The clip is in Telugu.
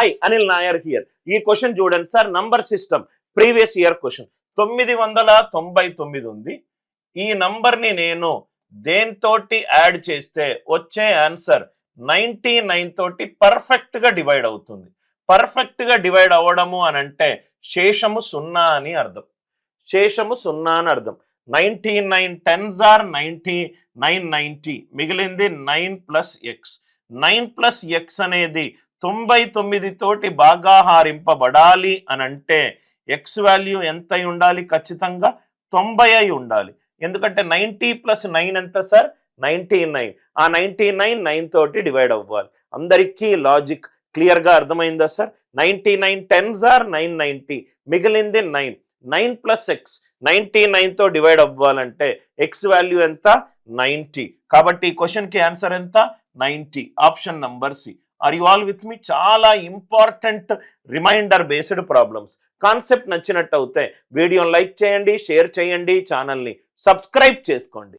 Hi Anil Nair here. ఈ క్వశ్చన్ చూడండి sir, number system previous year question. 999 ఉంది. ఈ నంబర్ని నేను దేంతోటి యాడ్ చేస్తే వచ్చే ఆన్సర్ 99 తోటి పర్ఫెక్ట్ గా డివైడ్ అవుతుంది. పర్ఫెక్ట్ గా డివైడ్ అవ్వడము అని అంటే శేషము 0 అని అర్థం. శేషము 0 అని అర్థం. 99 10s are 90 మిగిలింది 9 ప్లస్ ఎక్స్. 9 ప్లస్ ఎక్స్ అనేది 99 తోటి భాగాహారింపబడాలి అని అంటే ఎక్స్ వాల్యూ ఎంత అయి ఉండాలి? ఖచ్చితంగా 90 అయి ఉండాలి. ఎందుకంటే 90 ప్లస్ 9 ఎంత సార్? 99. ఆ 99 9 తోటి డివైడ్ అవ్వాలి. అందరికీ లాజిక్ క్లియర్ గా అర్థమైందా సార్? 99 10s are 990 మిగిలింది 9. 9 ప్లస్ ఎక్స్ 99 తో డివైడ్ అవ్వాలంటే ఎక్స్ వాల్యూ ఎంత? 90. కాబట్టి ఈ క్వశ్చన్ కి ఆన్సర్ ఎంత? 90. Option number C. Are you all with me? చాలా important reminder based problems. Concept నచ్చినట్టు అవుతే వీడియోని లైక్ చేయండి, షేర్ చేయండి, ఛానల్ని సబ్స్క్రైబ్ చేసుకోండి.